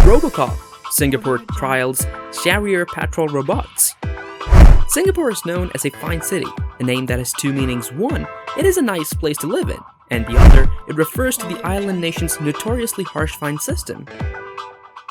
Robocop, Singapore trials Harrier patrol robots. Singapore is known as a fine city, a name that has two meanings. One, it is a nice place to live in, and the other, it refers to the island nation's notoriously harsh fine system.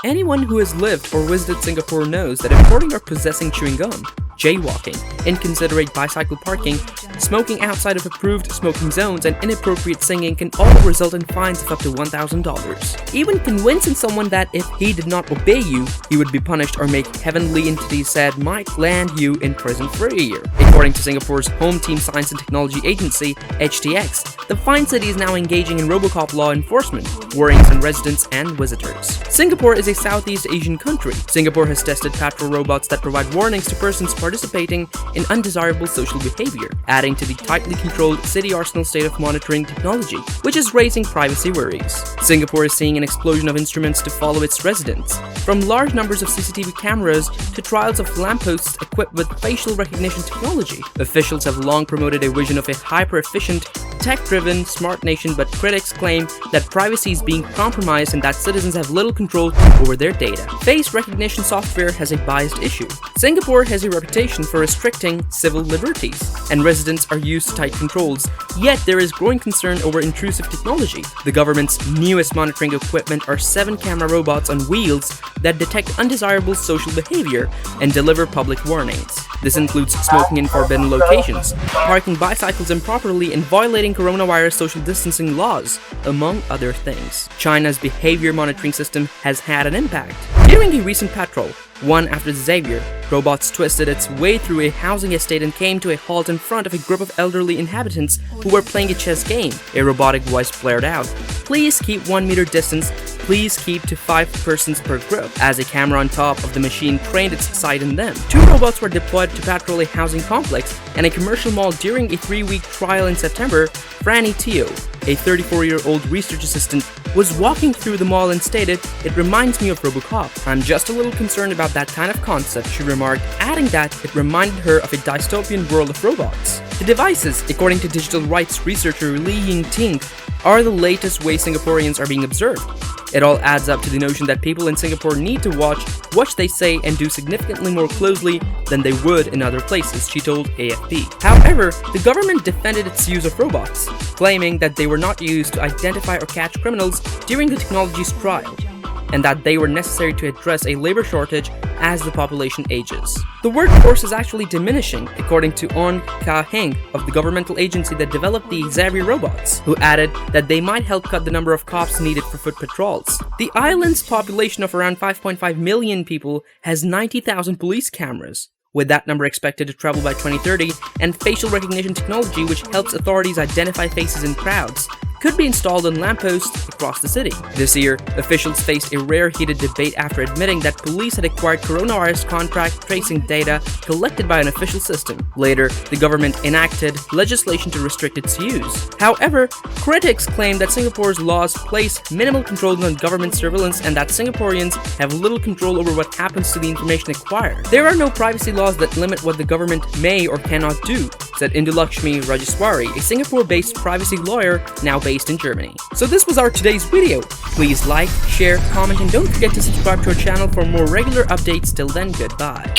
Anyone who has lived or visited Singapore knows that importing or possessing chewing gum, jaywalking, inconsiderate bicycle parking, smoking outside of approved smoking zones, and inappropriate singing can all result in fines of up to $1,000. Even convincing someone that if he did not obey you, he would be punished or make heavenly entities sad might land you in prison for a year. According to Singapore's Home Team Science and Technology Agency, HTX, the fine city is now engaging in Robocop law enforcement, worrying some residents and visitors. Singapore is a Southeast Asian country. Singapore has tested patrol robots that provide warnings to persons participating in undesirable social behavior, adding to the tightly controlled city arsenal state of monitoring technology, which is raising privacy worries. Singapore is seeing an explosion of instruments to follow its residents, from large numbers of CCTV cameras to trials of lampposts equipped with facial recognition technology. Officials have long promoted a vision of a hyper-efficient, tech-driven, smart nation, but critics claim that privacy is being compromised and that citizens have little control over their data. Face recognition software has a biased issue. Singapore has a reputation for restricting civil liberties, and residents are used to tight controls, yet there is growing concern over intrusive technology. The government's newest monitoring equipment are 7 camera robots on wheels that detect undesirable social behavior and deliver public warnings. This includes smoking in forbidden locations, parking bicycles improperly, and violating coronavirus social distancing laws, among other things. China's behavior monitoring system has had an impact. During a recent patrol, one after Xavier, robots twisted its way through a housing estate and came to a halt in front of a group of elderly inhabitants who were playing a chess game. A robotic voice blared out, "Please keep 1 meter distance. Please keep to 5 persons per group," as a camera on top of the machine trained its sight in them. 2 robots were deployed to patrol a housing complex and a commercial mall during a 3-week trial in September. Franny Teo, a 34-year-old research assistant, was walking through the mall and stated, "It reminds me of Robocop. I'm just a little concerned about that kind of concept," she remarked, adding that it reminded her of a dystopian world of robots. The devices, according to digital rights researcher Lee Ying-ting, are the latest way Singaporeans are being observed. It all adds up to the notion that people in Singapore need to watch what they say and do significantly more closely than they would in other places, she told AFP. However, the government defended its use of robots, claiming that they were not used to identify or catch criminals during the technology's trial, and that they were necessary to address a labor shortage as the population ages. The workforce is actually diminishing, according to On Ka-heng of the governmental agency that developed the Xavier robots, who added that they might help cut the number of cops needed for foot patrols. The island's population of around 5.5 million people has 90,000 police cameras, with that number expected to treble by 2030, and facial recognition technology, which helps authorities identify faces in crowds, could be installed on lampposts across the city. This year, officials faced a rare heated debate after admitting that police had acquired coronavirus contact tracing data collected by an official system. Later, the government enacted legislation to restrict its use. However, critics claim that Singapore's laws place minimal controls on government surveillance and that Singaporeans have little control over what happens to the information acquired. There are no privacy laws that limit what the government may or cannot do, said Indulakshmi Rajeswari, a Singapore-based privacy lawyer now based in Germany. So this was our today's video. Please like, share, comment, and don't forget to subscribe to our channel for more regular updates. Till then, goodbye.